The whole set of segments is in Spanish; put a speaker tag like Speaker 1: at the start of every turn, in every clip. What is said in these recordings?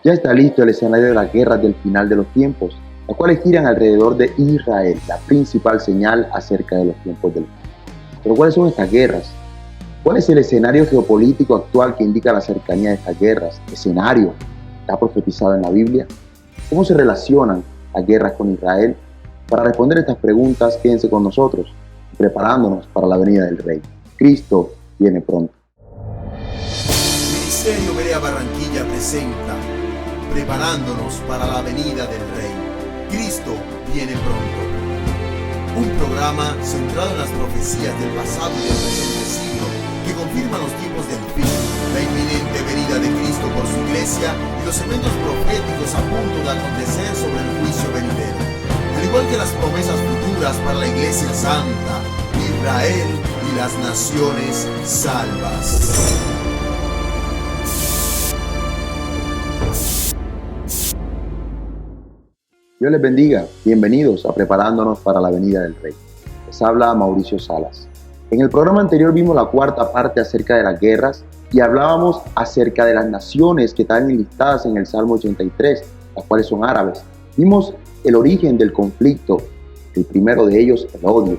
Speaker 1: Ya está listo el escenario de las guerras del final de los tiempos, las cuales giran alrededor de Israel, la principal señal acerca de los tiempos del fin. Pero ¿cuáles son estas guerras? ¿Cuál es el escenario geopolítico actual que indica la cercanía de estas guerras? ¿Escenario está profetizado en la Biblia? ¿Cómo se relacionan las guerras con Israel? Para responder estas preguntas, quédense con nosotros, preparándonos para la venida del Rey. Cristo viene pronto.
Speaker 2: Ministerio Berea Barranquilla presenta Preparándonos para la venida del Rey. Cristo viene pronto. Un programa centrado en las profecías del pasado y del presente siglo que confirman los tiempos del fin, la inminente venida de Cristo por su iglesia y los eventos proféticos a punto de acontecer sobre el juicio venidero. Al igual que las promesas futuras para la iglesia santa, Israel y las naciones salvas.
Speaker 1: Dios les bendiga, bienvenidos a Preparándonos para la venida del Rey. Les habla Mauricio Salas. En el programa anterior vimos la cuarta parte acerca de las guerras y hablábamos acerca de las naciones que están enlistadas en el Salmo 83, las cuales son árabes. Vimos el origen del conflicto, el primero de ellos el odio,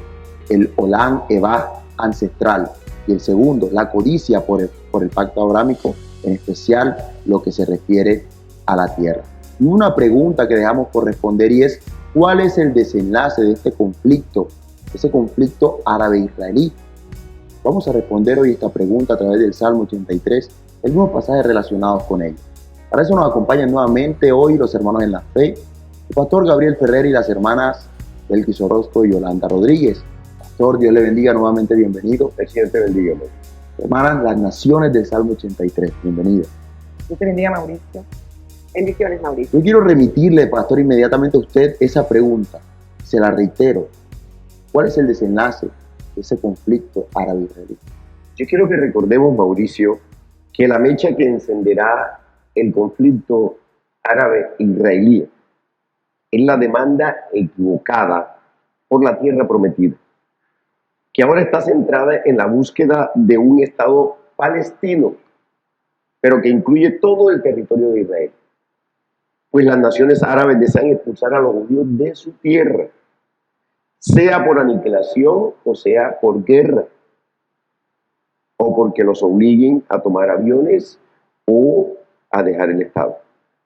Speaker 1: el Olam Eba ancestral, y el segundo, la codicia por el pacto abrámico, en especial lo que se refiere a la tierra. Y una pregunta que dejamos por responder y es, ¿cuál es el desenlace de este conflicto, ese conflicto árabe-israelí? Vamos a responder hoy esta pregunta a través del Salmo 83, el mismo pasaje relacionados con él. Para eso nos acompañan nuevamente hoy los hermanos en la fe, el pastor Gabriel Ferrer y las hermanas Belkis Orozco y Yolanda Rodríguez. Pastor, Dios le bendiga nuevamente, bienvenido.
Speaker 3: El Señor te bendiga, Mauricio.
Speaker 1: Hermanas, las naciones del Salmo 83, bienvenido.
Speaker 4: Dios te bendiga, Mauricio. Bendiciones, Mauricio.
Speaker 1: Yo quiero remitirle, pastor, inmediatamente a usted esa pregunta. Se la reitero. ¿Cuál es el desenlace de ese conflicto árabe-israelí?
Speaker 3: Yo quiero que recordemos, Mauricio, que la mecha que encenderá el conflicto árabe-israelí es la demanda equivocada por la tierra prometida, que ahora está centrada en la búsqueda de un Estado palestino, pero que incluye todo el territorio de Israel. Pues las naciones árabes desean expulsar a los judíos de su tierra, sea por aniquilación o sea por guerra, o porque los obliguen a tomar aviones o a dejar el Estado.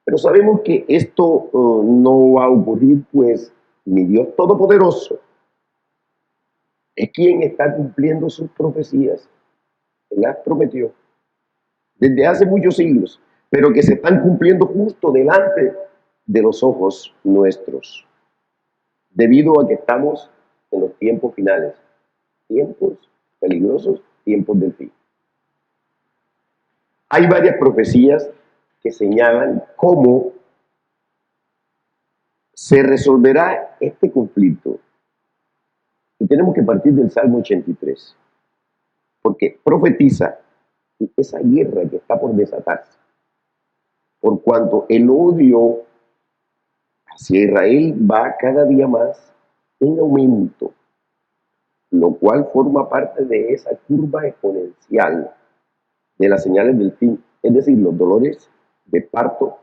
Speaker 3: Pero sabemos que esto no va a ocurrir, pues mi Dios Todopoderoso es quien está cumpliendo sus profecías. Él las prometió desde hace muchos siglos, pero que se están cumpliendo justo delante de los ojos nuestros, debido a que estamos en los tiempos finales, tiempos peligrosos, tiempos del fin. Hay varias profecías que señalan cómo se resolverá este conflicto. Y tenemos que partir del Salmo 83, porque profetiza esa guerra que está por desatarse, por cuanto el odio hacia Israel va cada día más en aumento, lo cual forma parte de esa curva exponencial de las señales del fin, es decir, los dolores de parto,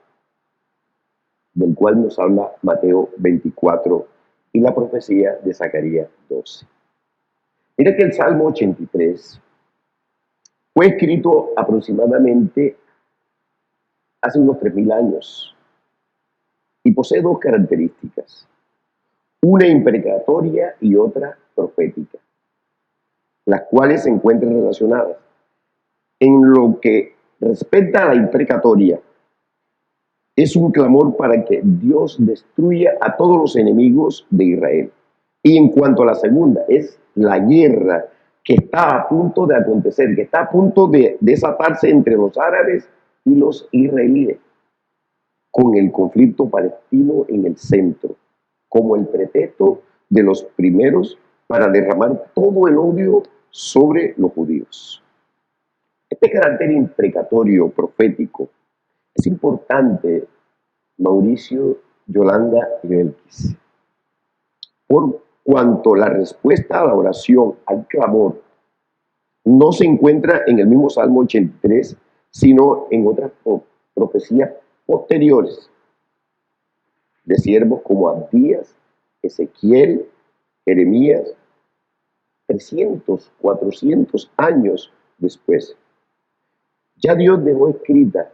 Speaker 3: del cual nos habla Mateo 24 y la profecía de Zacarías 12. Mira que el Salmo 83 fue escrito aproximadamente hace unos 3.000 años y posee dos características, una imprecatoria y otra profética, las cuales se encuentran relacionadas. En lo que respecta a la imprecatoria, es un clamor para que Dios destruya a todos los enemigos de Israel. Y en cuanto a la segunda, es la guerra que está a punto de acontecer, que está a punto de desatarse entre los árabes y los israelíes, con el conflicto palestino en el centro, como el pretexto de los primeros para derramar todo el odio sobre los judíos. Este carácter imprecatorio profético es importante, Mauricio, Yolanda y Belkis, por cuanto la respuesta a la oración, al clamor, no se encuentra en el mismo Salmo 83, sino en otras profecías posteriores de siervos como Abdías, Ezequiel, Jeremías, 300, 400 años después. Ya Dios dejó escrita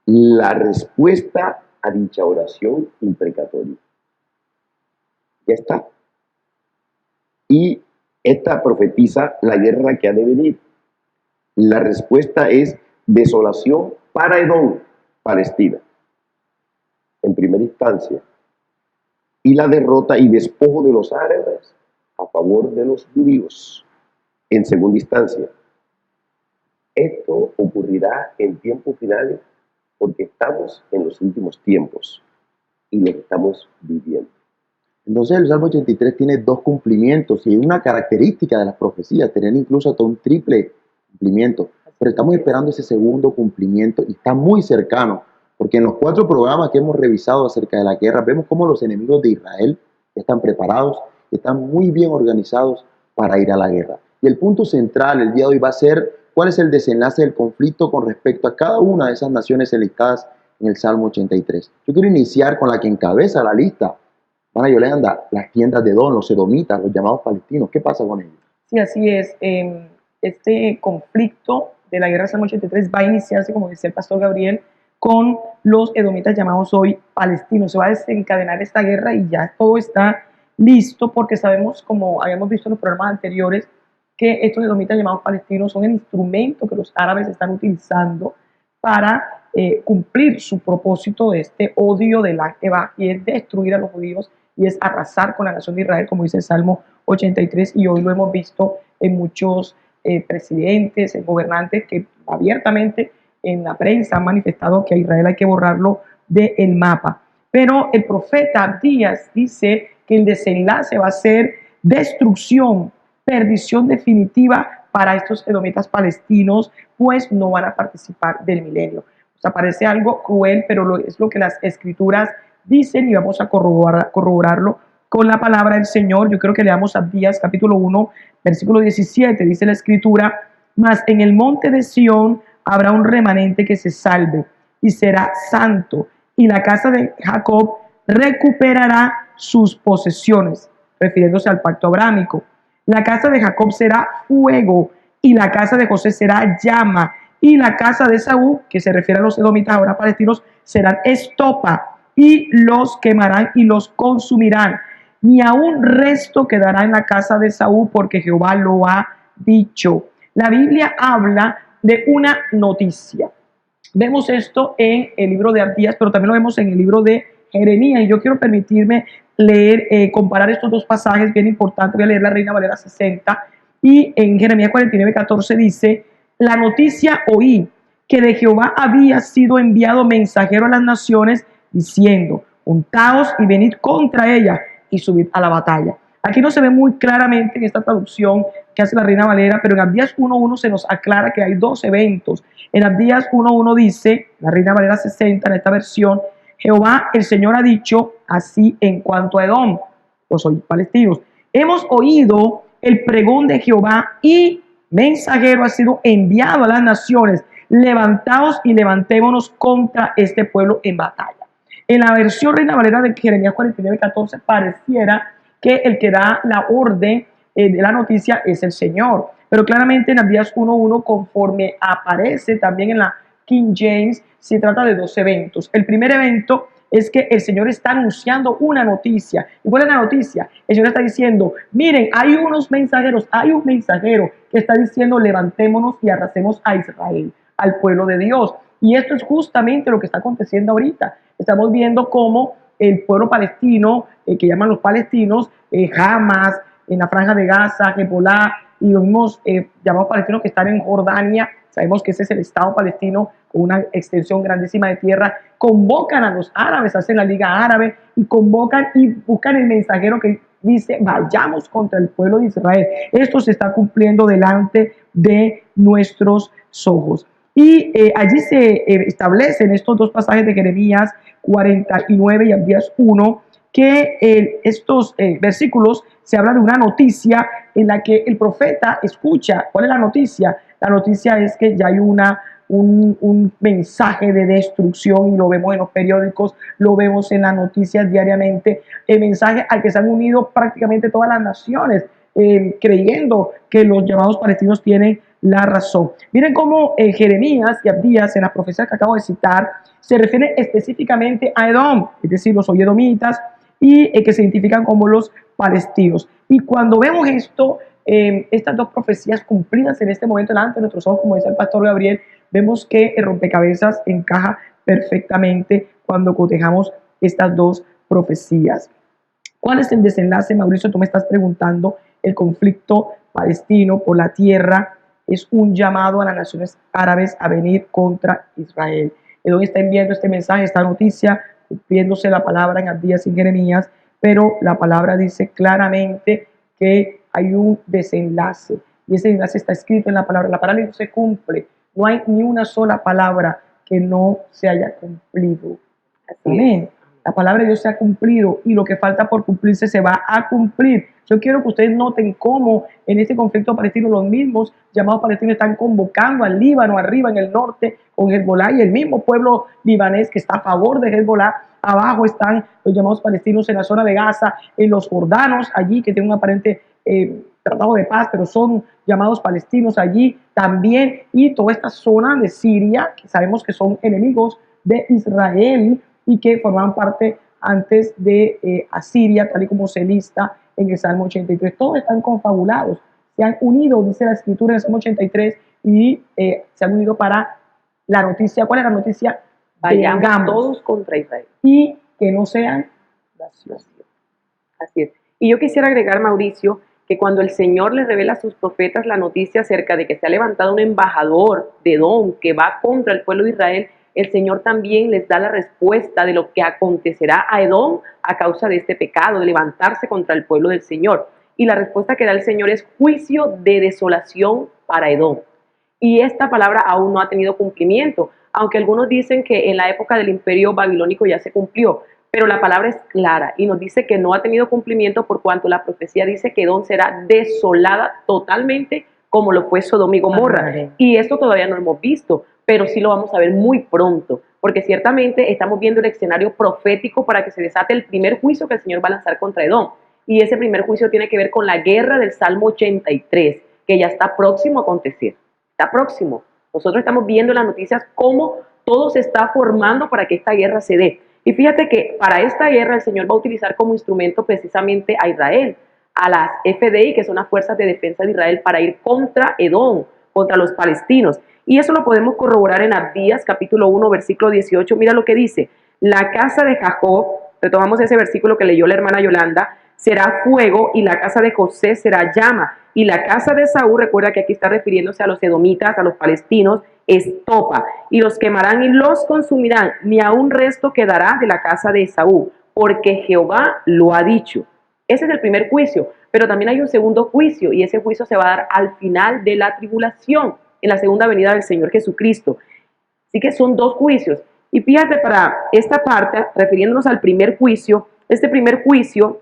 Speaker 3: la respuesta a dicha oración imprecatoria. Ya está. Y esta profetiza la guerra que ha de venir. La respuesta es desolación para Edom, Palestina, en primera instancia, y la derrota y despojo de los árabes a favor de los judíos, en segunda instancia. Esto ocurrirá en tiempos finales porque estamos en los últimos tiempos y lo estamos viviendo.
Speaker 1: Entonces el Salmo 83 tiene dos cumplimientos y una característica de las profecías, tener incluso hasta un triple cumplimiento. Pero estamos esperando ese segundo cumplimiento y está muy cercano, porque en los 4 programas que hemos revisado acerca de la guerra, vemos cómo los enemigos de Israel están preparados, están muy bien organizados para ir a la guerra. Y el punto central el día de hoy va a ser cuál es el desenlace del conflicto con respecto a cada una de esas naciones enlistadas en el Salmo 83. Yo quiero iniciar con la que encabeza la lista, Ana Yolanda, las tiendas de Edom, los edomitas, los llamados palestinos. ¿Qué pasa con ellos?
Speaker 4: Sí, así es. Este conflicto de la guerra del Salmo 83 va a iniciarse, como decía el pastor Gabriel, con los edomitas llamados hoy palestinos. Se va a desencadenar esta guerra y ya todo está listo porque sabemos, como habíamos visto en los programas anteriores, que estos edomitas llamados palestinos son el instrumento que los árabes están utilizando para cumplir su propósito de este odio del Aqeba, y es destruir a los judíos y es arrasar con la nación de Israel, como dice el Salmo 83, y hoy lo hemos visto en muchos presidentes, gobernantes que abiertamente en la prensa han manifestado que a Israel hay que borrarlo del mapa. Pero el profeta Abdías dice que el desenlace va a ser destrucción, perdición definitiva para estos edomitas palestinos, pues no van a participar del milenio. O sea, parece algo cruel, pero es lo que las escrituras dicen y vamos a corroborarlo con la palabra del Señor. Yo creo que leamos Abdías capítulo 1, versículo 17, dice la escritura: mas en el monte de Sión habrá un remanente que se salve y será santo, y la casa de Jacob recuperará sus posesiones, refiriéndose al pacto abrámico. La casa de Jacob será fuego y la casa de José será llama, y la casa de Saúl, que se refiere a los edomitas ahora palestinos, serán estopa, y los quemarán y los consumirán. Ni aun resto quedará en la casa de Saúl, porque Jehová lo ha dicho. La Biblia habla de una noticia. Vemos esto en el libro de Abdías, pero también lo vemos en el libro de Jeremías, y yo quiero permitirme leer, comparar estos dos pasajes bien importantes. Voy a leer la Reina Valera 60, y en Jeremías 49:14 dice: la noticia oí, que de Jehová había sido enviado mensajero a las naciones, diciendo: juntaos y venid contra ella y subid a la batalla. Aquí no se ve muy claramente en esta traducción que hace la Reina Valera, pero en Abdías 1:1 se nos aclara que hay dos eventos. En Abdías 1:1 dice, la Reina Valera 60, en esta versión: Jehová el Señor ha dicho así en cuanto a Edom, los palestinos: hemos oído el pregón de Jehová y mensajero ha sido enviado a las naciones. Levantaos y levantémonos contra este pueblo en batalla. En la versión Reina Valera de Jeremías 49:14 pareciera que el que da la orden de la noticia es el Señor. Pero claramente en Abdías 1:1, conforme aparece también en la King James, se trata de dos eventos. El primer evento es que el Señor está anunciando una noticia. ¿Y cuál es la noticia? El Señor está diciendo: miren, hay unos mensajeros, hay un mensajero que está diciendo: levantémonos y arrasemos a Israel, al pueblo de Dios. Y esto es justamente lo que está aconteciendo ahorita. Estamos viendo cómo el pueblo palestino, que llaman los palestinos, Hamas, en la franja de Gaza, Hezbollah, y los mismos llamados palestinos que están en Jordania, sabemos que ese es el Estado palestino con una extensión grandísima de tierra, convocan a los árabes, hacen la Liga Árabe y convocan y buscan el mensajero que dice: vayamos contra el pueblo de Israel. Esto se está cumpliendo delante de nuestros ojos. Y allí se establecen estos dos pasajes de Jeremías 49 y Abdías 1, que estos versículos se habla de una noticia en la que el profeta escucha. ¿Cuál es la noticia? La noticia es que ya hay una un mensaje de destrucción, y lo vemos en los periódicos, lo vemos en las noticias diariamente, el mensaje al que se han unido prácticamente todas las naciones, creyendo que los llamados palestinos tienen la razón. Miren cómo Jeremías y Abdías, en las profecías que acabo de citar, se refiere específicamente a Edom, es decir, los edomitas, y que se identifican como los palestinos. Y cuando vemos esto, estas dos profecías cumplidas en este momento delante de nuestros ojos, como dice el pastor Gabriel, vemos que el rompecabezas encaja perfectamente cuando cotejamos estas dos profecías. ¿Cuál es el desenlace, Mauricio? Tú me estás preguntando. El conflicto palestino por la tierra es un llamado a las naciones árabes a venir contra Israel. Edom está enviando este mensaje, esta noticia, cumpliéndose la palabra en Abdías y Jeremías, pero la palabra dice claramente que hay un desenlace, y ese desenlace está escrito en la palabra. La palabra no se cumple, no hay ni una sola palabra que no se haya cumplido. Amén. La palabra de Dios se ha cumplido, y lo que falta por cumplirse se va a cumplir. Yo quiero que ustedes noten cómo en este conflicto palestino los mismos llamados palestinos están convocando al Líbano, arriba en el norte con Hezbolá, y el mismo pueblo libanés que está a favor de Hezbolá. Abajo están los llamados palestinos en la zona de Gaza, en los jordanos allí, que tienen un aparente tratado de paz, pero son llamados palestinos allí también, y toda esta zona de Siria, que sabemos que son enemigos de Israel y que formaban parte antes de Asiria, tal y como se lista en el Salmo 83. Todos están confabulados, se han unido, dice la Escritura en el Salmo 83, y se han unido para la noticia. ¿Cuál es la noticia?
Speaker 5: Vayamos todos contra Israel.
Speaker 4: Y que no sean naciones.
Speaker 5: Así es. Y yo quisiera agregar, Mauricio, que cuando el Señor le revela a sus profetas la noticia acerca de que se ha levantado un embajador de Edom que va contra el pueblo de Israel, el Señor también les da la respuesta de lo que acontecerá a Edom a causa de este pecado, de levantarse contra el pueblo del Señor. Y la respuesta que da el Señor es juicio de desolación para Edom. Y esta palabra aún no ha tenido cumplimiento, aunque algunos dicen que en la época del imperio babilónico ya se cumplió, pero la palabra es clara y nos dice que no ha tenido cumplimiento, por cuanto la profecía dice que Edom será desolada totalmente como lo fue Sodoma y Gomorra. Y esto todavía no lo hemos visto, pero sí lo vamos a ver muy pronto, porque ciertamente estamos viendo el escenario profético para que se desate el primer juicio que el Señor va a lanzar contra Edom. Y ese primer juicio tiene que ver con la guerra del Salmo 83, que ya está próximo a acontecer. Está próximo. Nosotros estamos viendo en las noticias cómo todo se está formando para que esta guerra se dé. Y fíjate que para esta guerra el Señor va a utilizar como instrumento precisamente a Israel, a las FDI, que son las Fuerzas de Defensa de Israel, para ir contra Edom, contra los palestinos. Y eso lo podemos corroborar en Abdías, capítulo 1, versículo 18. Mira lo que dice: la casa de Jacob, retomamos ese versículo que leyó la hermana Yolanda, será fuego, y la casa de José será llama, y la casa de Saúl, recuerda que aquí está refiriéndose a los edomitas, a los palestinos, estopa, y los quemarán y los consumirán, ni aun resto quedará de la casa de Esaú, porque Jehová lo ha dicho. Ese es el primer juicio, pero también hay un segundo juicio, y ese juicio se va a dar al final de la tribulación, en la segunda venida del Señor Jesucristo. Así que son dos juicios. Y fíjate, para esta parte, refiriéndonos al primer juicio, este primer juicio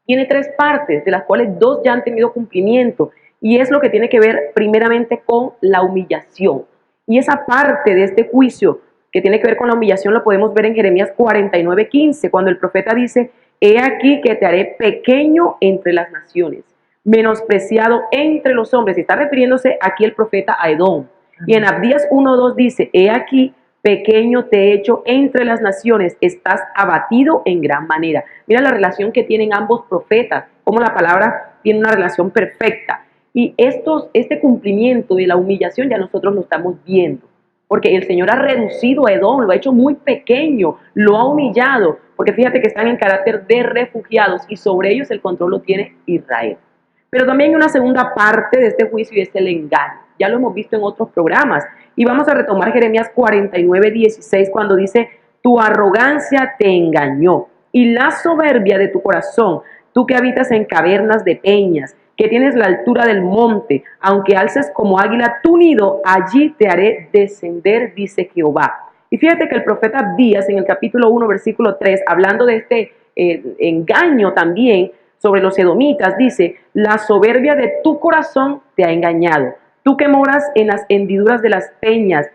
Speaker 5: tiene tres partes, de las cuales dos ya han tenido cumplimiento, y es lo que tiene que ver primeramente con la humillación. Y esa parte de este juicio que tiene que ver con la humillación lo podemos ver en Jeremías 49:15, cuando el profeta dice: he aquí que te haré pequeño entre las naciones, menospreciado entre los hombres. Y está refiriéndose aquí el profeta a Edom. Y en Abdías 1:2 dice: he aquí pequeño te he hecho entre las naciones, estás abatido en gran manera. Mira la relación que tienen ambos profetas, cómo la palabra tiene una relación perfecta. Y este cumplimiento de la humillación ya nosotros lo estamos viendo, porque el Señor ha reducido a Edom, lo ha hecho muy pequeño, lo ha humillado, porque fíjate que están en carácter de refugiados y sobre ellos el control lo tiene Israel. Pero también hay una segunda parte de este juicio, y es el engaño. Ya lo hemos visto en otros programas. Y vamos a retomar Jeremías 49:16, cuando dice: tu arrogancia te engañó, y la soberbia de tu corazón, tú que habitas en cavernas de peñas, que tienes la altura del monte, aunque alces como águila tu nido, allí te haré descender, dice Jehová. Y fíjate que el profeta Abdías, en el capítulo 1, versículo 3, hablando de este engaño también sobre los edomitas, dice: la soberbia de tu corazón te ha engañado. Tú que moras en las hendiduras de las peñas,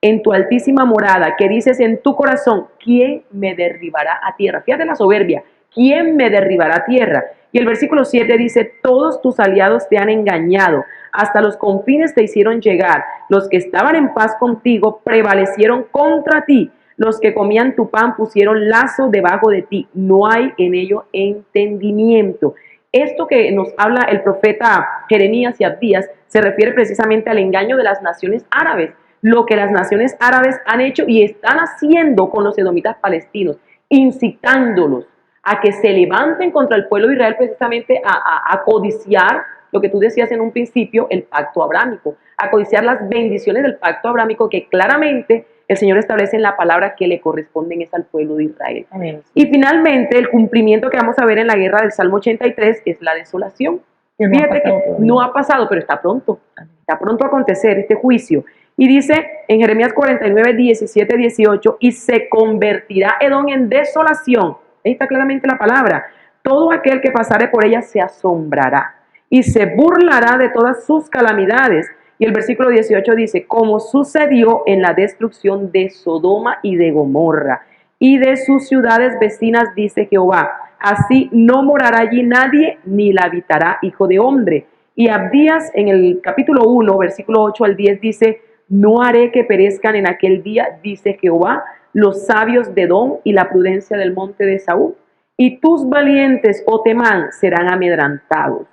Speaker 5: en tu altísima morada, que dices en tu corazón, ¿quién me derribará a tierra? Fíjate la soberbia, ¿quién me derribará a tierra? Y el versículo 7 dice, todos tus aliados te han engañado, hasta los confines te hicieron llegar, los que estaban en paz contigo prevalecieron contra ti, los que comían tu pan pusieron lazo debajo de ti, no hay en ello entendimiento. Esto que nos habla el profeta Jeremías y Abdías se refiere precisamente al engaño de las naciones árabes, lo que las naciones árabes han hecho y están haciendo con los edomitas palestinos, incitándolos a que se levanten contra el pueblo de Israel precisamente a codiciar lo que tú decías en un principio, el pacto abrámico, a codiciar las bendiciones del pacto abrámico que claramente el Señor establece en la palabra que le corresponden es al pueblo de Israel.
Speaker 4: Amén.
Speaker 5: Y finalmente el cumplimiento que vamos a ver en la guerra del Salmo 83 es la desolación.
Speaker 4: Que no
Speaker 5: Fíjate
Speaker 4: ha pasado
Speaker 5: que
Speaker 4: todavía.
Speaker 5: no ha pasado, pero está pronto a acontecer este juicio. Y dice en Jeremías 49, 17, 18, y se convertirá Edom en desolación. Ahí está claramente la palabra. Todo aquel que pasare por ella se asombrará y se burlará de todas sus calamidades. Y el versículo 18 dice, como sucedió en la destrucción de Sodoma y de Gomorra y de sus ciudades vecinas, dice Jehová, así no morará allí nadie, ni la habitará hijo de hombre. Y Abdías en el capítulo 1, versículo 8 al 10 dice, no haré que perezcan en aquel día, dice Jehová, los sabios de Edom y la prudencia del monte de Saúl, y tus valientes, oh Temán, serán amedrantados.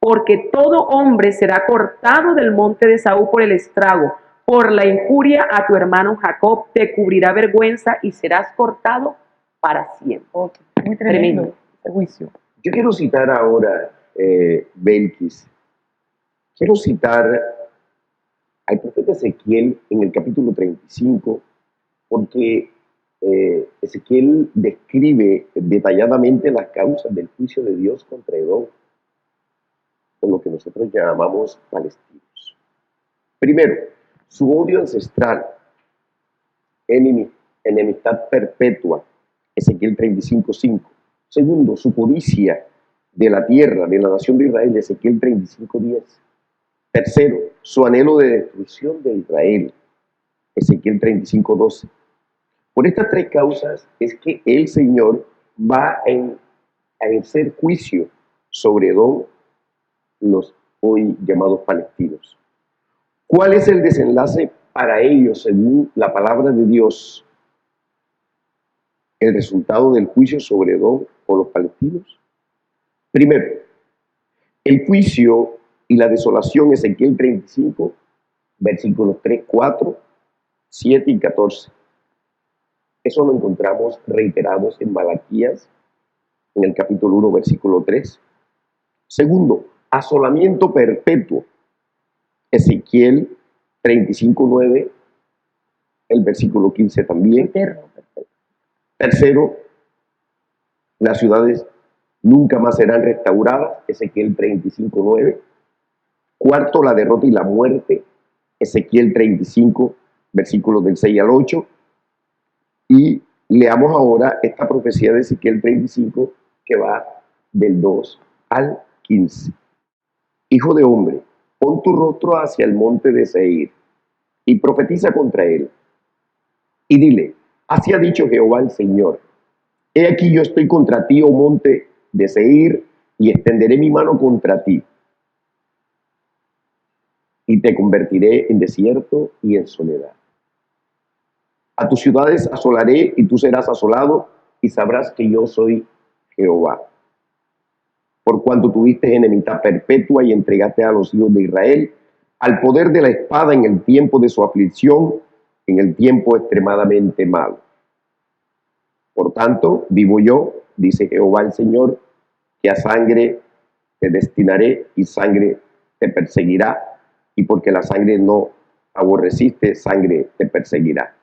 Speaker 5: Porque todo hombre será cortado del monte de Saúl por el estrago, por la injuria a tu hermano Jacob, te cubrirá vergüenza y serás cortado para siempre.
Speaker 4: Okay. Muy
Speaker 5: Tremendo.
Speaker 4: tremendo este juicio.
Speaker 3: Yo quiero citar ahora, Belkis, quiero citar al profeta Ezequiel en el capítulo 35, porque Ezequiel describe detalladamente las causas del juicio de Dios contra Edom, con lo que nosotros llamamos palestinos. Primero, su odio ancestral, enemistad perpetua, Ezequiel 35:5. Segundo, su codicia de la tierra, de la nación de Israel, Ezequiel 35:10. Tercero, su anhelo de destrucción de Israel, Ezequiel 35:12. Por estas tres causas es que el Señor va a ejercer juicio sobre Edom, los hoy llamados palestinos. ¿Cuál es el desenlace para ellos según la palabra de Dios? El resultado del juicio sobre Edom o los palestinos. Primero, el juicio y la desolación, Ezequiel 35, versículos 3, 4, 7 y 14. Eso lo encontramos reiterados en Malaquías, en el capítulo 1, versículo 3. Segundo, asolamiento perpetuo, Ezequiel 35:9, el versículo 15 también.
Speaker 4: Eterno, perfecto.
Speaker 3: Tercero, las ciudades nunca más serán restauradas, Ezequiel 35:9. Cuarto, la derrota y la muerte, Ezequiel 35, versículos del 6 al 8. Y leamos ahora esta profecía de Ezequiel 35 que va del 2 al 15. Hijo de hombre, pon tu rostro hacia el monte de Seir y profetiza contra él. Y dile, así ha dicho Jehová el Señor, he aquí yo estoy contra ti, oh monte de Seir, y extenderé mi mano contra ti. Y te convertiré en desierto y en soledad. A tus ciudades asolaré y tú serás asolado y sabrás que yo soy Jehová. Por cuanto tuviste enemistad perpetua y entregaste a los hijos de Israel al poder de la espada en el tiempo de su aflicción, en el tiempo extremadamente malo. Por tanto, vivo yo, dice Jehová el Señor, que a sangre te destinaré y sangre te perseguirá, y porque la sangre no aborreciste, sangre te perseguirá.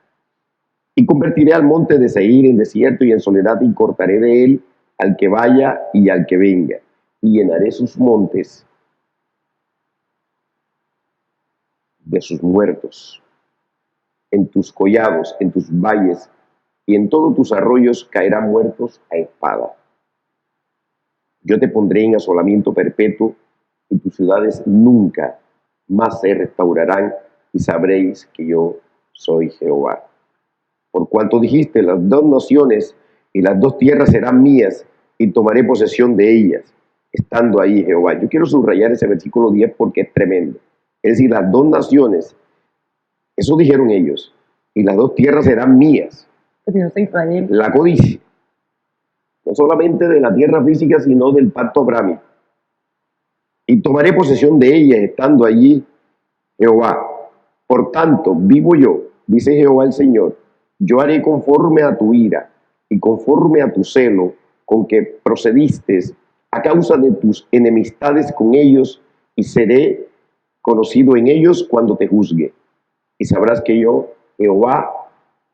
Speaker 3: Y convertiré al monte de Seir en desierto y en soledad, y cortaré de él al que vaya y al que venga, y llenaré sus montes de sus muertos. En tus collados, en tus valles y en todos tus arroyos caerán muertos a espada. Yo te pondré en asolamiento perpetuo y tus ciudades nunca más se restaurarán y sabréis que yo soy Jehová. Por cuanto dijiste, las dos naciones y las dos tierras serán mías, y tomaré posesión de ellas, estando ahí Jehová. Yo quiero subrayar ese versículo 10 porque es tremendo. Es decir, las dos naciones, eso dijeron ellos, y las dos tierras serán mías.
Speaker 4: Israel.
Speaker 3: La codicia, no solamente de la tierra física, sino del pacto abrámico. Y tomaré posesión de ellas, estando allí Jehová. Por tanto, vivo yo, dice Jehová el Señor, yo haré conforme a tu ira y conforme a tu celo con que procediste a causa de tus enemistades con ellos, y seré conocido en ellos cuando te juzgue. Y sabrás que yo, Jehová,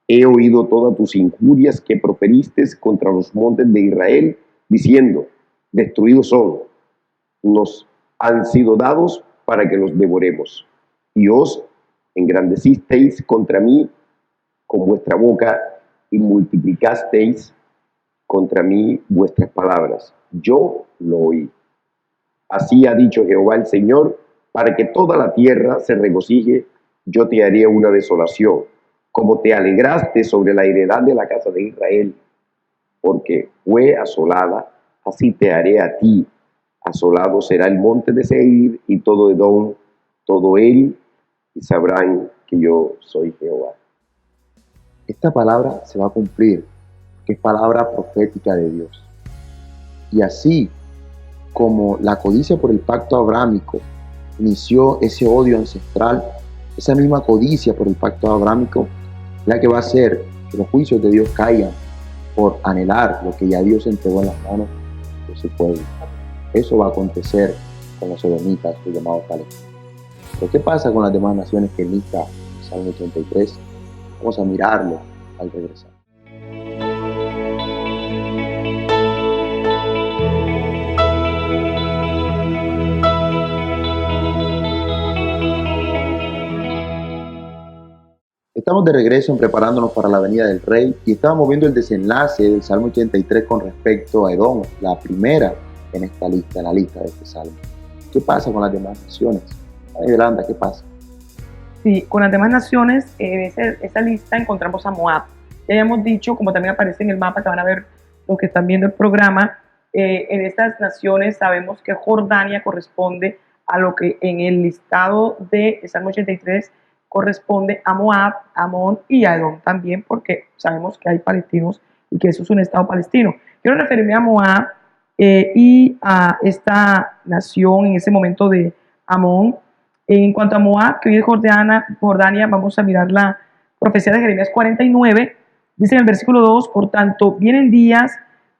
Speaker 3: he oído todas tus injurias que proferiste contra los montes de Israel, diciendo, destruidos son, nos han sido dados para que los devoremos. Y os engrandecisteis contra mí con vuestra boca y multiplicasteis contra mí vuestras palabras. Yo lo oí. Así ha dicho Jehová el Señor, para que toda la tierra se regocije, yo te haré una desolación, como te alegraste sobre la heredad de la casa de Israel, porque fue asolada, así te haré a ti. Asolado será el monte de Seir y todo Edom, todo él, y sabrán que yo soy Jehová.
Speaker 1: Esta palabra se va a cumplir, que es palabra profética de Dios. Y así como la codicia por el pacto abrámico inició ese odio ancestral, esa misma codicia por el pacto abrámico es la que va a hacer que los juicios de Dios caigan por anhelar lo que ya Dios entregó en las manos de su pueblo. Eso va a acontecer con los edomitas, los llamados palestinos. Pero ¿qué pasa con las demás naciones que lista el Salmo 83? Vamos a mirarlo al regresar. Estamos de regreso en Preparándonos para la venida del Rey y estábamos viendo el desenlace del Salmo 83 con respecto a Edom, la primera en esta lista, en la lista de este Salmo. ¿Qué pasa con las demás naciones? Yolanda, ¿qué pasa?
Speaker 4: Sí, con las demás naciones, en esa lista encontramos a Moab. Ya habíamos dicho, como también aparece en el mapa que van a ver los que están viendo el programa, en estas naciones sabemos que Jordania corresponde a lo que en el listado de Salmo 83 corresponde a Moab, a Amón y a Edom también, porque sabemos que hay palestinos y que eso es un estado palestino. Quiero referirme a Moab y a esta nación en ese momento de Amón. En cuanto a Moab, que hoy es Jordania, vamos a mirar la profecía de Jeremías 49. Dice en el versículo 2, por tanto, vienen días,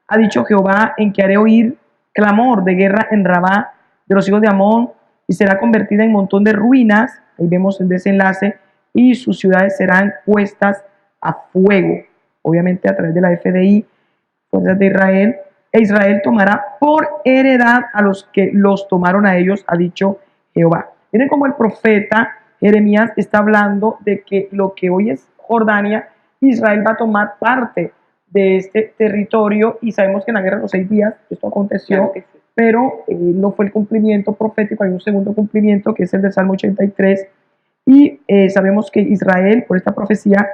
Speaker 4: ha dicho Jehová, en que haré oír clamor de guerra en Rabá de los hijos de Amón, y será convertida en montón de ruinas. Ahí vemos el desenlace, y sus ciudades serán puestas a fuego, obviamente a través de la FDI, Fuerzas de Israel, e Israel tomará por heredad a los que los tomaron a ellos, ha dicho Jehová. Miren cómo el profeta Jeremías está hablando de que lo que hoy es Jordania, Israel va a tomar parte de este territorio, y sabemos que en la guerra de los 6 días esto aconteció, claro que sí, pero no fue el cumplimiento profético. Hay un segundo cumplimiento que es el del Salmo 83, y sabemos que Israel por esta profecía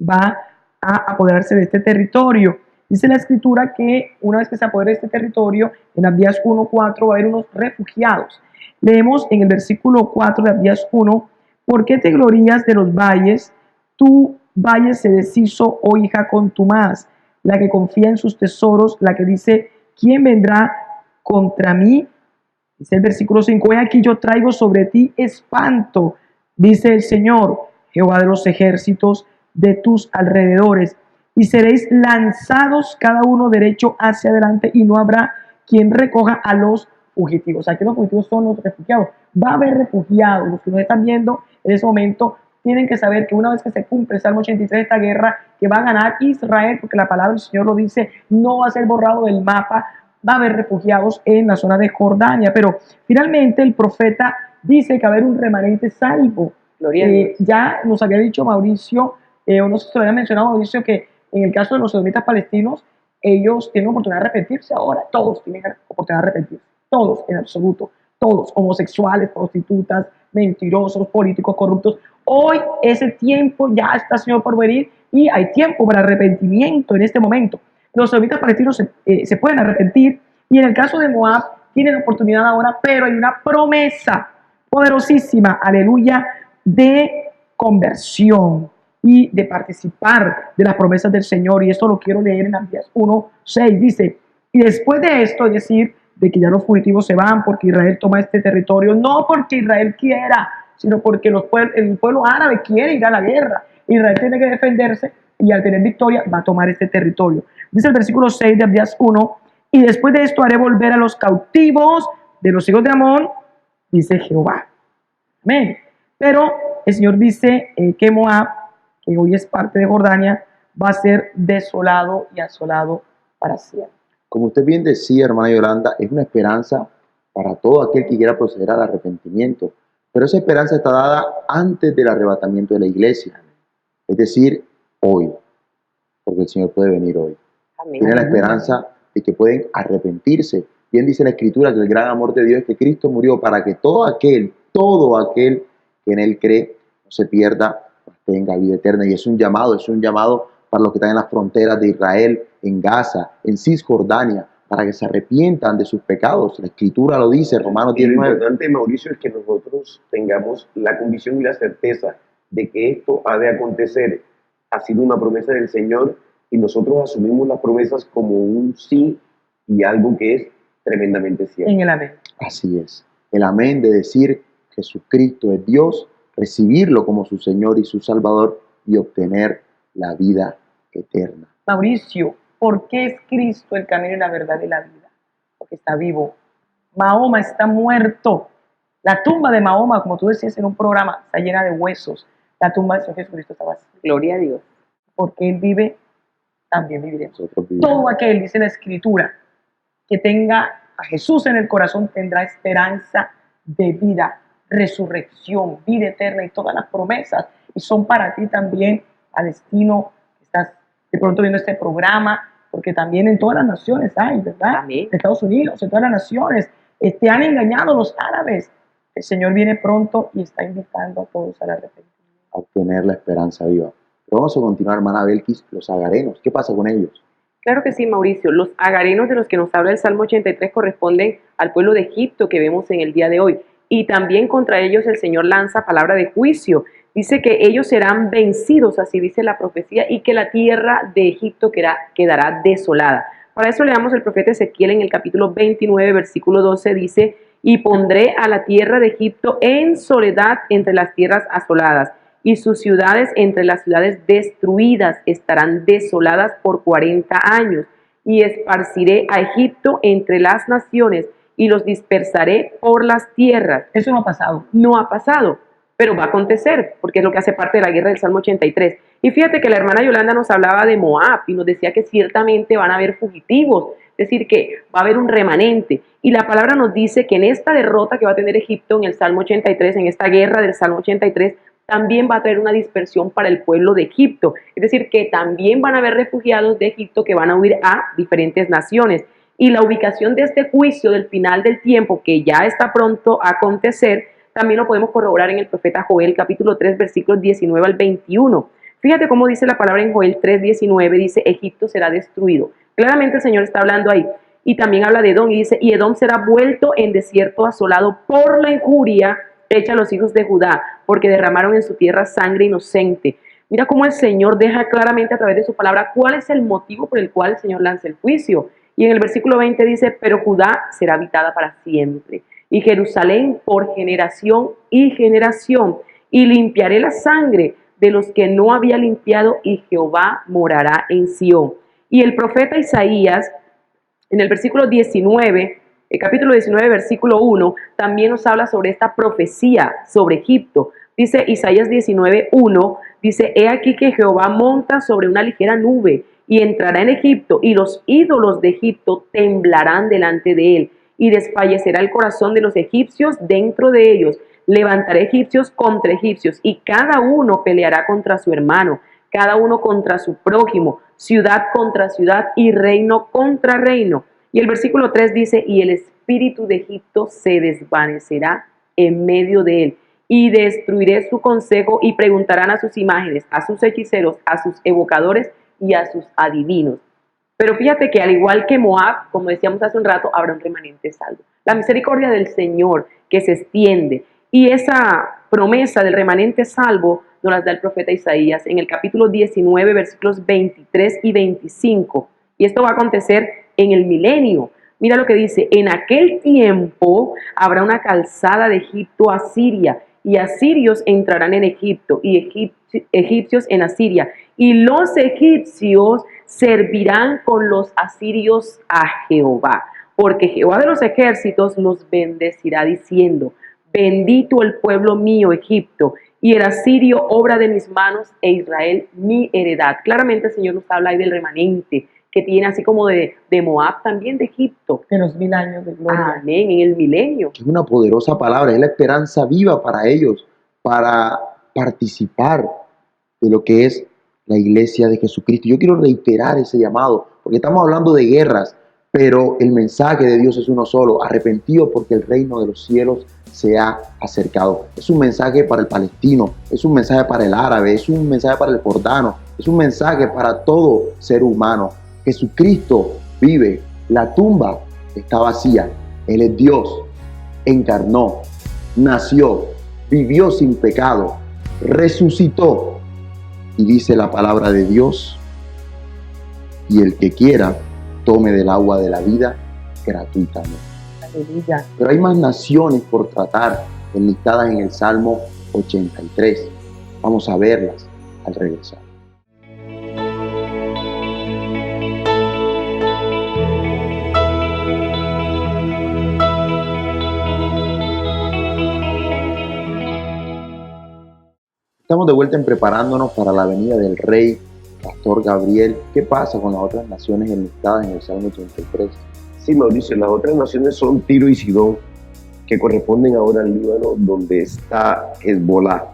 Speaker 4: va a apoderarse de este territorio. Dice la escritura que una vez que se apodere de este territorio, en Abdías 1:4 va a haber unos refugiados. Leemos en el versículo 4 de Abdías 1, ¿por qué te glorías de los valles? Tu valle se deshizo, oh hija contumaz, la que confía en sus tesoros, la que dice, ¿quién vendrá contra mí? Dice el versículo 5, he aquí yo traigo sobre ti espanto, dice el Señor, Jehová de los ejércitos, de tus alrededores, y seréis lanzados cada uno derecho hacia adelante, y no habrá quien recoja a los fugitivos. Aquí los fugitivos son los refugiados. Va a haber refugiados. Los que nos están viendo en ese momento tienen que saber que una vez que se cumple el Salmo 83, esta guerra que va a ganar Israel, porque la palabra del Señor lo dice, no va a ser borrado del mapa, va a haber refugiados en la zona de Jordania. Pero finalmente el profeta dice que va a haber un remanente salvo. Ya nos había dicho Mauricio, o no sé si lo había mencionado Mauricio, que en el caso de los edomitas palestinos, ellos tienen oportunidad de arrepentirse ahora. Todos tienen oportunidad de arrepentirse. Todos, en absoluto. Todos, homosexuales, prostitutas, mentirosos, políticos corruptos. Hoy ese tiempo ya está, Señor, por venir y hay tiempo para arrepentimiento en este momento. Los israelitas palestinos se pueden arrepentir y en el caso de Moab tienen oportunidad ahora, pero hay una promesa poderosísima, aleluya, de conversión y de participar de las promesas del Señor. Y esto lo quiero leer en Abdías 1:6. Dice, y después de esto, es decir, de que ya los fugitivos se van porque Israel toma este territorio, no porque Israel quiera, sino porque el pueblo árabe quiere ir a la guerra. Israel tiene que defenderse y al tener victoria va a tomar este territorio. Dice el versículo 6 de Abdías 1, y después de esto haré volver a los cautivos de los hijos de Amón, dice Jehová. Amén. Pero el Señor dice que Moab, que hoy es parte de Jordania, va a ser desolado y asolado para siempre.
Speaker 1: Como usted bien decía, hermana Yolanda, es una esperanza para todo aquel que quiera proceder al arrepentimiento. Pero esa esperanza está dada antes del arrebatamiento de la iglesia. Es decir, hoy. Porque el Señor puede venir hoy.
Speaker 5: Amén.
Speaker 1: Tiene la esperanza de que pueden arrepentirse. Bien dice la Escritura que el gran amor de Dios es que Cristo murió para que todo aquel que en Él cree no se pierda, tenga vida eterna. Y es un llamado para los que están en las fronteras de Israel, en Gaza, en Cisjordania, para que se arrepientan de sus pecados. La Escritura lo dice, Romanos
Speaker 3: Y lo
Speaker 1: 19.
Speaker 3: importante, Mauricio, es que nosotros tengamos la convicción y la certeza de que esto ha de acontecer. Ha sido una promesa del Señor y nosotros asumimos las promesas como un sí y algo que es tremendamente cierto.
Speaker 4: En el amén.
Speaker 1: Así es. El amén de decir Jesucristo es Dios, recibirlo como su Señor y su Salvador y obtener la vida eterna.
Speaker 4: Mauricio, ¿por qué es Cristo el camino y la verdad y la vida? Porque está vivo. Mahoma está muerto. La tumba de Mahoma, como tú decías en un programa, está llena de huesos. La tumba de Señor Jesucristo está vacía.
Speaker 5: Gloria a Dios.
Speaker 4: Porque Él vive, también viviremos.
Speaker 1: Nosotros vivimos.
Speaker 4: Todo aquel, dice la Escritura, que tenga a Jesús en el corazón tendrá esperanza de vida, resurrección, vida eterna y todas las promesas. Y son para ti también, Palestino, que estás de pronto viendo este programa, porque también en todas las naciones hay, ¿verdad?
Speaker 5: Amén.
Speaker 4: En Estados Unidos, en todas las naciones, te han engañado los árabes. El Señor viene pronto y está invitando a todos al arrepentimiento.
Speaker 1: A obtener la esperanza viva. Pero vamos a continuar, hermana Belkis, los agarenos. ¿Qué pasa con ellos?
Speaker 5: Claro que sí, Mauricio. Los agarenos de los que nos habla el Salmo 83 corresponden al pueblo de Egipto que vemos en el día de hoy. Y también contra ellos el Señor lanza palabra de juicio. Dice que ellos serán vencidos, así dice la profecía, y que la tierra de Egipto quedará desolada. Para eso leamos el profeta Ezequiel en el capítulo 29, versículo 12, dice, y pondré a la tierra de Egipto en soledad entre las tierras asoladas, y sus ciudades entre las ciudades destruidas estarán desoladas por 40 años, y esparciré a Egipto entre las naciones, y los dispersaré por las tierras.
Speaker 4: Eso no ha pasado.
Speaker 5: No ha pasado, pero va a acontecer, porque es lo que hace parte de la guerra del Salmo 83. Y fíjate que la hermana Yolanda nos hablaba de Moab y nos decía que ciertamente van a haber fugitivos, es decir, que va a haber un remanente. Y la palabra nos dice que en esta derrota que va a tener Egipto en el Salmo 83, en esta guerra del Salmo 83, también va a traer una dispersión para el pueblo de Egipto. Es decir, que también van a haber refugiados de Egipto que van a huir a diferentes naciones. Y la ubicación de este juicio del final del tiempo, que ya está pronto a acontecer, también lo podemos corroborar en el profeta Joel, capítulo 3, versículos 19 al 21. Fíjate cómo dice la palabra en Joel 3, 19, dice, Egipto será destruido. Claramente el Señor está hablando ahí. Y también habla de Edom y dice, y Edom será vuelto en desierto asolado por la injuria hecha a los hijos de Judá, porque derramaron en su tierra sangre inocente. Mira cómo el Señor deja claramente a través de su palabra cuál es el motivo por el cual el Señor lanza el juicio. Y en el versículo 20 dice, pero Judá será habitada para siempre, y Jerusalén por generación y generación, y limpiaré la sangre de los que no había limpiado, y Jehová morará en Sión. Y el profeta Isaías, en el versículo 19, el capítulo 19, versículo 1, también nos habla sobre esta profecía sobre Egipto. Dice Isaías 19, 1, dice, he aquí que Jehová monta sobre una ligera nube, y entrará en Egipto, y los ídolos de Egipto temblarán delante de él, y desfallecerá el corazón de los egipcios dentro de ellos. Levantaré egipcios contra egipcios, y cada uno peleará contra su hermano, cada uno contra su prójimo, ciudad contra ciudad y reino contra reino. Y el versículo 3 dice, y el espíritu de Egipto se desvanecerá en medio de él, y destruiré su consejo y preguntarán a sus imágenes, a sus hechiceros, a sus evocadores y a sus adivinos. Pero fíjate que al igual que Moab, como decíamos hace un rato, habrá un remanente salvo. La misericordia del Señor que se extiende y esa promesa del remanente salvo nos las da el profeta Isaías en el capítulo 19, versículos 23 y 25. Y esto va a acontecer en el milenio. Mira lo que dice: en aquel tiempo habrá una calzada de Egipto a Siria, y asirios entrarán en Egipto, y egipcios en Asiria, y los egipcios servirán con los asirios a Jehová, porque Jehová de los ejércitos los bendecirá diciendo: bendito el pueblo mío Egipto, y el asirio obra de mis manos, e Israel mi heredad. Claramente el Señor nos habla ahí del remanente que tiene, así como de Moab, también de Egipto.
Speaker 4: De los 1000 años de gloria.
Speaker 5: Amén, en el milenio.
Speaker 1: Es una poderosa palabra, es la esperanza viva para ellos, para participar de lo que es la iglesia de Jesucristo. Yo quiero reiterar ese llamado, porque estamos hablando de guerras, pero el mensaje de Dios es uno solo: arrepentidos porque el reino de los cielos se ha acercado. Es un mensaje para el palestino, es un mensaje para el árabe, es un mensaje para el jordano, es un mensaje para todo ser humano. Jesucristo vive, la tumba está vacía, Él es Dios, encarnó, nació, vivió sin pecado, resucitó, y dice la palabra de Dios: y el que quiera, tome del agua de la vida gratuitamente.
Speaker 4: Aleluya.
Speaker 1: Pero hay más naciones por tratar, enlistadas en el Salmo 83. Vamos a verlas al regresar. Estamos de vuelta en Preparándonos para la venida del Rey. Pastor Gabriel, ¿qué pasa con las otras naciones enlistadas en el Salmo 83?
Speaker 3: Sí, Mauricio, las otras naciones son Tiro y Sidón, que corresponden ahora al Líbano, donde está Hezbolá.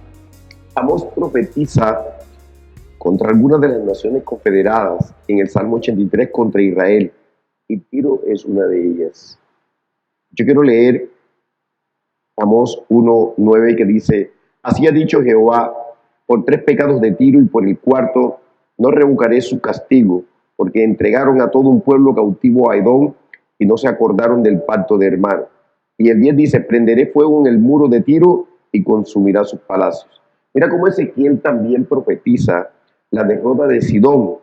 Speaker 3: Amós profetiza contra algunas de las naciones confederadas en el Salmo 83 contra Israel, y Tiro es una de ellas. Yo quiero leer Amós 1:9, que dice: así ha dicho Jehová, por 3 pecados de Tiro y por el cuarto no revocaré su castigo, porque entregaron a todo un pueblo cautivo a Edom y no se acordaron del pacto de hermano. Y el 10 dice: prenderé fuego en el muro de Tiro y consumirá sus palacios. Mira cómo Ezequiel también profetiza la derrota de Sidón,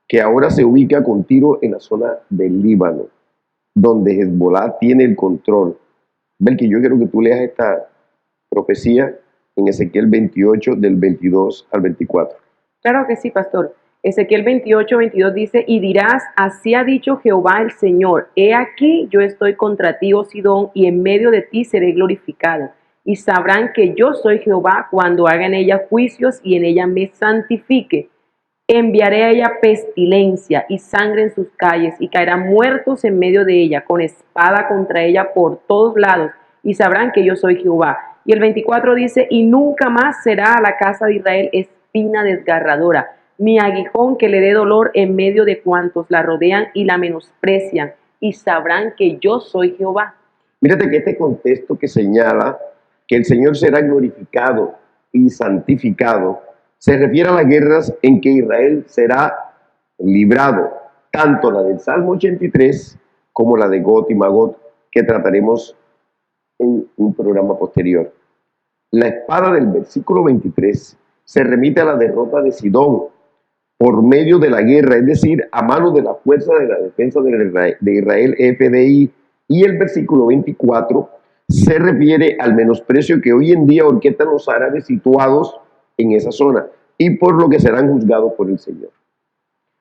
Speaker 3: que ahora se ubica con Tiro en la zona del Líbano, donde Hezbolá tiene el control. Ven que yo quiero que tú leas esta profecía en Ezequiel 28, del 22 al 24.
Speaker 5: Claro que sí, pastor. Ezequiel 28, 22 dice: y dirás, así ha dicho Jehová el Señor, he aquí yo estoy contra ti, oh Sidón, y en medio de ti seré glorificado. Y sabrán que yo soy Jehová cuando haga en ella juicios y en ella me santifique. Enviaré a ella pestilencia y sangre en sus calles, y caerán muertos en medio de ella, con espada contra ella por todos lados, y sabrán que yo soy Jehová. Y el 24 dice: y nunca más será a la casa de Israel espina desgarradora, ni aguijón que le dé dolor en medio de cuantos la rodean y la menosprecian, y sabrán que yo soy Jehová.
Speaker 3: Mírate que este contexto que señala que el Señor será glorificado y santificado se refiere a las guerras en que Israel será librado, tanto la del Salmo 83 como la de Got y Magot, que trataremos en un programa posterior. La espada del versículo 23 se remite a la derrota de Sidón por medio de la guerra, es decir, a manos de la Fuerza de la Defensa de Israel, FDI, y el versículo 24 se refiere al menosprecio que hoy en día orquestan los árabes situados en esa zona, y por lo que serán juzgados por el Señor.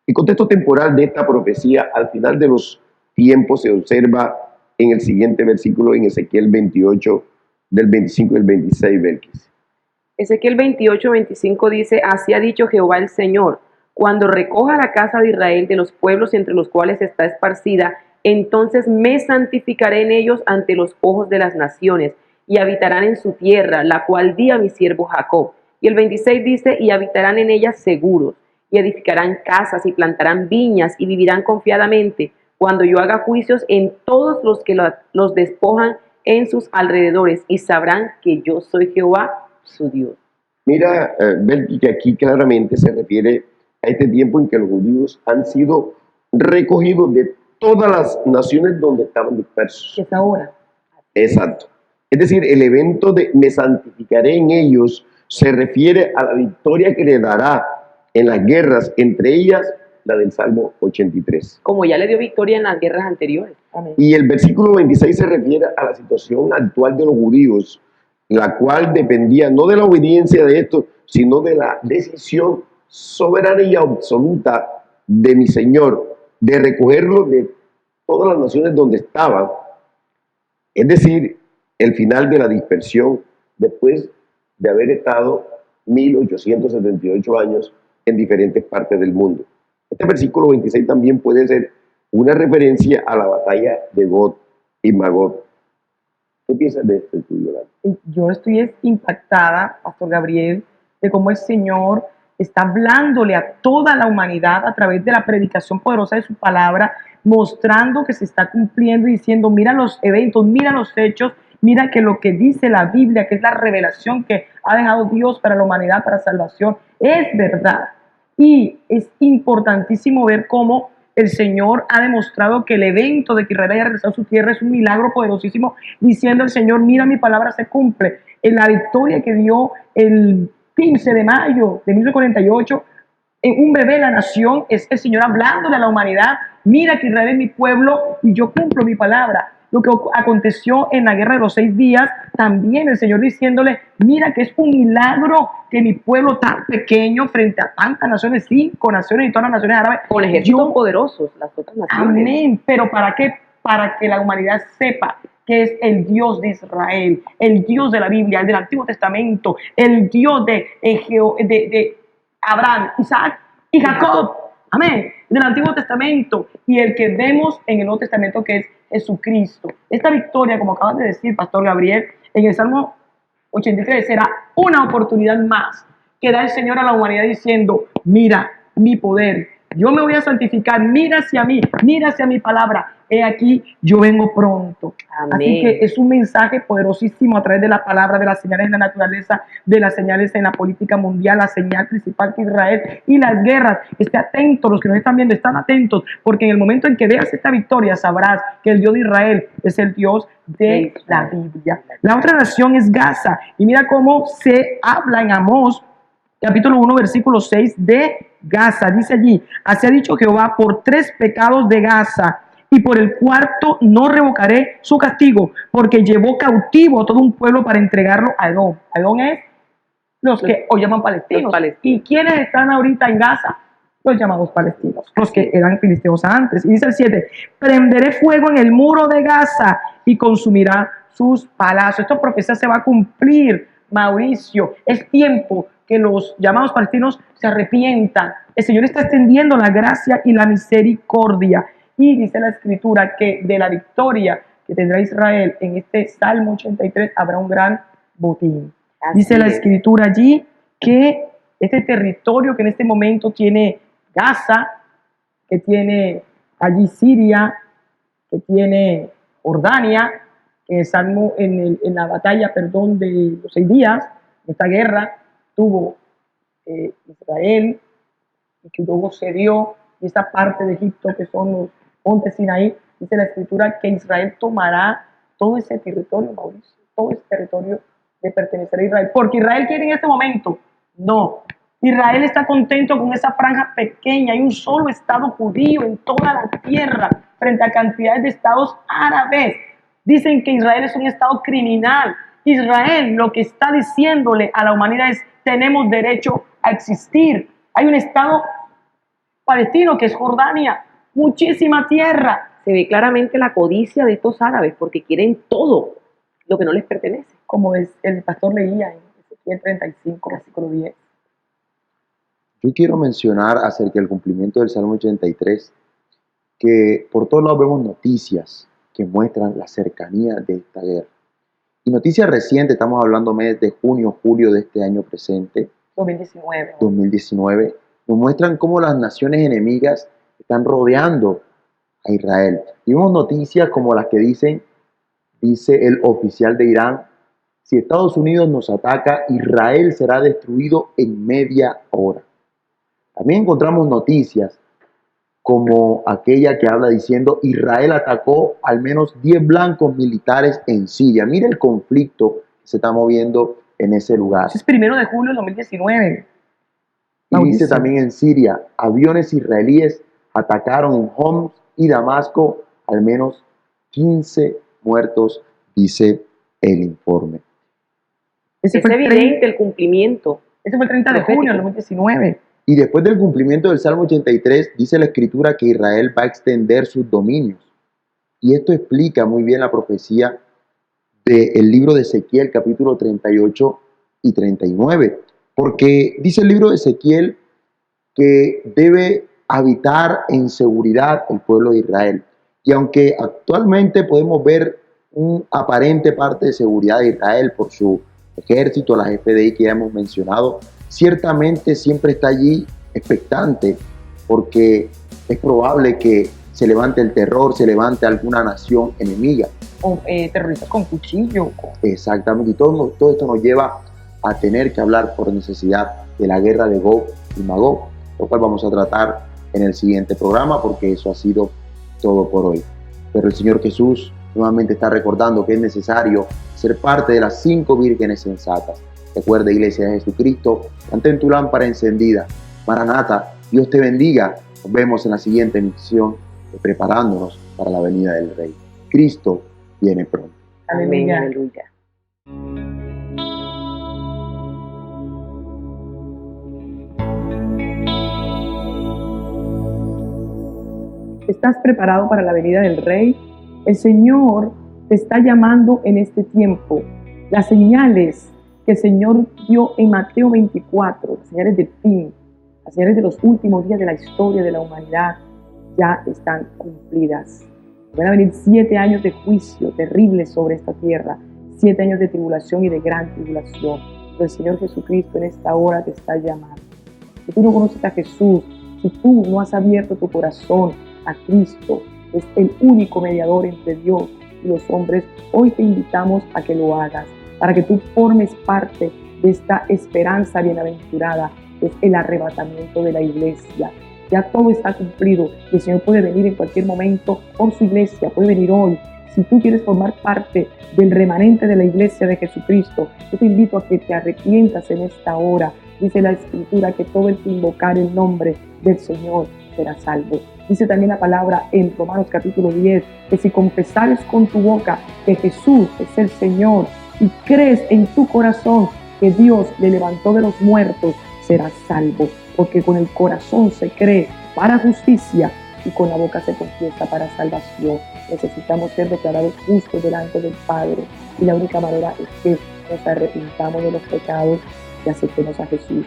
Speaker 3: El contexto temporal de esta profecía al final de los tiempos se observa en el siguiente versículo, en Ezequiel 28, del 25 al 26, Belkis.
Speaker 5: Ezequiel 28, 25 dice: así ha dicho Jehová el Señor, cuando recoja la casa de Israel de los pueblos entre los cuales está esparcida, entonces me santificaré en ellos ante los ojos de las naciones, y habitarán en su tierra, la cual di a mi siervo Jacob. Y el 26 dice: y habitarán en ellas seguros, y edificarán casas, y plantarán viñas, y vivirán confiadamente, cuando yo haga juicios en todos los que los despojan en sus alrededores y sabrán que yo soy Jehová, su Dios.
Speaker 3: Mira, Belki, que aquí claramente se refiere a este tiempo en que los judíos han sido recogidos de todas las naciones donde estaban dispersos.
Speaker 4: Que es ahora.
Speaker 3: Exacto. Es decir, el evento de me santificaré en ellos se refiere a la victoria que le dará en las guerras, entre ellas la del Salmo 83.
Speaker 5: Como ya le dio victoria en las guerras anteriores.
Speaker 4: Amén.
Speaker 3: Y el versículo 26 se refiere a la situación actual de los judíos, la cual dependía no de la obediencia de estos, sino de la decisión soberana y absoluta de mi Señor, de recogerlo de todas las naciones donde estaban. Es decir, el final de la dispersión después de haber estado 1878 años en diferentes partes del mundo. Este versículo 26 también puede ser una referencia a la batalla de Gog y Magog. ¿Qué piensas de esto, Yolanda?
Speaker 4: Yo estoy impactada, Pastor Gabriel, de cómo el Señor está hablándole a toda la humanidad a través de la predicación poderosa de su palabra, mostrando que se está cumpliendo y diciendo, mira los eventos, mira los hechos, mira que lo que dice la Biblia, que es la revelación que ha dejado Dios para la humanidad, para salvación, es verdad. Y es importantísimo ver cómo el Señor ha demostrado que el evento de que Israel haya regresado a su tierra es un milagro poderosísimo, diciendo el Señor, mira mi palabra se cumple. En la victoria que dio el 15 de mayo de 1948, en un bebé la nación, es el Señor hablándole a la humanidad, mira que Israel es mi pueblo y yo cumplo mi palabra. Lo que aconteció en la guerra de los 6 días, también el Señor diciéndole, mira que es un milagro que mi pueblo tan pequeño frente a tantas naciones, 5 naciones y todas las naciones árabes,
Speaker 5: Con ejércitos poderosos, las otras naciones.
Speaker 4: amén, pero ¿para qué? Para que la humanidad sepa que es el Dios de Israel, el Dios de la Biblia, el del Antiguo Testamento, el Dios de Abraham, Isaac y Jacob, amén, del Antiguo Testamento, y el que vemos en el Nuevo Testamento, que es Jesucristo. Esta victoria, como acabas de decir, Pastor Gabriel, en el Salmo 83 será una oportunidad más que da el Señor a la humanidad diciendo, mira mi poder, yo me voy a santificar, mira hacia mí, mira hacia mi palabra, he aquí, yo vengo pronto.
Speaker 5: Amén.
Speaker 4: Así que es un mensaje poderosísimo a través de la palabra, de las señales en la naturaleza, de las señales en la política mundial, la señal principal que Israel y las guerras. Esté atento, los que nos están viendo, están atentos, porque en el momento en que veas esta victoria sabrás que el Dios de Israel es el Dios de la Biblia. La otra nación es Gaza, y mira cómo se habla en Amós capítulo 1, versículo 6 de Gaza. Dice allí, así ha dicho Jehová, por 3 pecados de Gaza, y por el 4 no revocaré su castigo, porque llevó cautivo a todo un pueblo para entregarlo a Edom. Edom es los que hoy llaman palestinos. ¿Y quiénes están ahorita en Gaza? Los llamados palestinos, los que eran filisteos antes. Y dice el 7, prenderé fuego en el muro de Gaza y consumirá sus palacios. Esta profecía se va a cumplir, Mauricio. Es tiempo que los llamados palestinos se arrepientan. El Señor está extendiendo la gracia y la misericordia. Y dice la Escritura que de la victoria que tendrá Israel en este Salmo 83 habrá un gran botín. Dice la Escritura allí que este territorio que en este momento tiene Gaza, que tiene allí Siria, que tiene Jordania, que en el Salmo, en la batalla, de los 6 días, de esta guerra, tuvo Israel, y que luego se dio, y esa parte de Egipto que son los montes Sinaí, dice la Escritura que Israel tomará todo ese territorio, Mauricio, todo ese territorio de pertenecer a Israel, porque Israel quiere en este momento, no. Israel está contento con esa franja pequeña, hay un solo estado judío en toda la tierra frente a cantidades de estados árabes. Dicen que Israel es un estado criminal. Israel lo que está diciéndole a la humanidad es, tenemos derecho a existir. Hay un estado palestino que es Jordania, muchísima tierra.
Speaker 5: Se ve claramente la codicia de estos árabes porque quieren todo lo que no les pertenece.
Speaker 4: Como el pastor leía en Ezequiel 35, versículo 10.
Speaker 1: Yo quiero mencionar acerca del cumplimiento del Salmo 83, que por todos lados vemos noticias que muestran la cercanía de esta guerra. Y noticias recientes, estamos hablando mes de junio, julio de este año presente, 2019, nos muestran cómo las naciones enemigas están rodeando a Israel. Y vemos noticias como las que dicen, Dice el oficial de Irán: si Estados Unidos nos ataca, Israel será destruido en media hora. También encontramos noticias como aquella que habla diciendo: Israel atacó al menos 10 blancos militares en Siria. Mira el conflicto que se está moviendo en ese lugar.
Speaker 4: Eso es 1 de julio de 2019.
Speaker 1: Y dice también en Siria: aviones israelíes atacaron en Homs y Damasco, al menos 15 muertos, dice el informe.
Speaker 5: Es evidente el cumplimiento.
Speaker 4: Ese fue el 30 de junio del 2019.
Speaker 1: Y después del cumplimiento del Salmo 83, dice la Escritura que Israel va a extender sus dominios. Y esto explica muy bien la profecía del libro de Ezequiel, capítulo 38 y 39. Porque dice el libro de Ezequiel que debe habitar en seguridad el pueblo de Israel. Y aunque actualmente podemos ver una aparente parte de seguridad de Israel por su ejército, la FDI que ya hemos mencionado, ciertamente siempre está allí expectante, porque es probable que se levante el terror, se levante alguna nación enemiga.
Speaker 4: O terroristas con cuchillo.
Speaker 1: Exactamente, y todo esto nos lleva a tener que hablar por necesidad de la guerra de Gog y Magog, lo cual vamos a tratar en el siguiente programa, porque eso ha sido todo por hoy. Pero el Señor Jesús nuevamente está recordando que es necesario ser parte de las 5 vírgenes sensatas. Recuerda, Iglesia de Jesucristo, mantén tu lámpara encendida. Maranata, Dios te bendiga. Nos vemos en la siguiente emisión de Preparándonos para la venida del Rey. Cristo viene pronto.
Speaker 5: Amén, aleluya.
Speaker 4: ¿Estás preparado para la venida del Rey? El Señor te está llamando en este tiempo. Las señales que el Señor dio en Mateo 24, las señales del fin, las señales de los últimos días de la historia de la humanidad, ya están cumplidas. Van a venir 7 años de juicio terribles sobre esta tierra, 7 años de tribulación y de gran tribulación. Pero el Señor Jesucristo en esta hora te está llamando. Si tú no conoces a Jesús, si tú no has abierto tu corazón a Cristo, es el único mediador entre Dios y los hombres, hoy te invitamos a que lo hagas, para que tú formes parte de esta esperanza bienaventurada, es el arrebatamiento de la iglesia. Ya todo está cumplido y el Señor puede venir en cualquier momento por su iglesia, puede venir hoy. Si tú quieres formar parte del remanente de la iglesia de Jesucristo, yo te invito a que te arrepientas en esta hora. Dice la Escritura que todo el que invocar el nombre del Señor será salvo. Dice también la palabra en Romanos capítulo 10, que si confesares con tu boca que Jesús es el Señor y crees en tu corazón que Dios le levantó de los muertos, serás salvo. Porque con el corazón se cree para justicia y con la boca se confiesa para salvación. Necesitamos ser declarados justos delante del Padre, y la única manera es que nos arrepintamos de los pecados y aceptemos a Jesús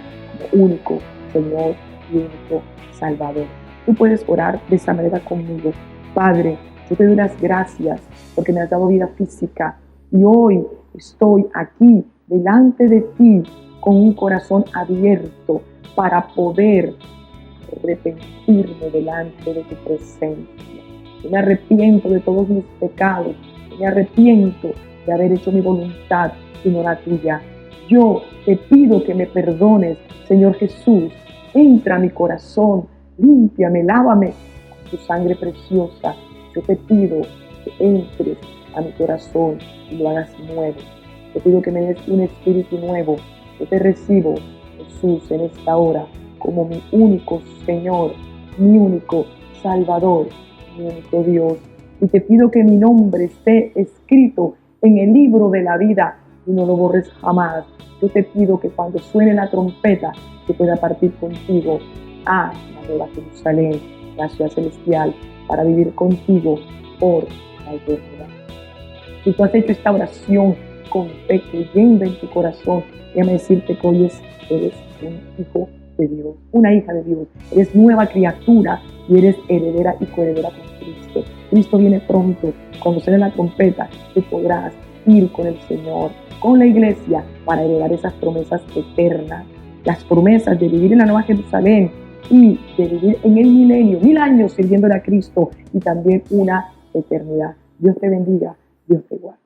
Speaker 4: como único Señor y único Salvador. Tú puedes orar de esa manera conmigo. Padre, yo te doy las gracias porque me has dado vida física y hoy estoy aquí delante de ti con un corazón abierto para poder arrepentirme delante de tu presencia. Yo me arrepiento de todos mis pecados, me arrepiento de haber hecho mi voluntad y no la tuya. Yo te pido que me perdones, Señor Jesús. Entra a mi corazón, límpiame, lávame con tu sangre preciosa. Yo te pido que entres a mi corazón y lo hagas nuevo. Te pido que me des un espíritu nuevo. Yo te recibo, Jesús, en esta hora como mi único Señor, mi único Salvador, mi único Dios. Y te pido que mi nombre esté escrito en el libro de la vida y no lo borres jamás. Yo te pido que cuando suene la trompeta, yo pueda partir contigo a la Nueva Jerusalén, la ciudad celestial, para vivir contigo por la eternidad. Si tú has hecho esta oración con fe, creyendo en tu corazón, déjame decirte que hoy eres un hijo de Dios, una hija de Dios. Eres nueva criatura y eres heredera y coheredera con Cristo. Cristo viene pronto. Cuando suene la trompeta, tú podrás ir con el Señor, con la iglesia, para heredar esas promesas eternas. Las promesas de vivir en la Nueva Jerusalén y de vivir en el milenio, 1000 años sirviéndole a Cristo y también una eternidad. Dios te bendiga, Dios te guarde.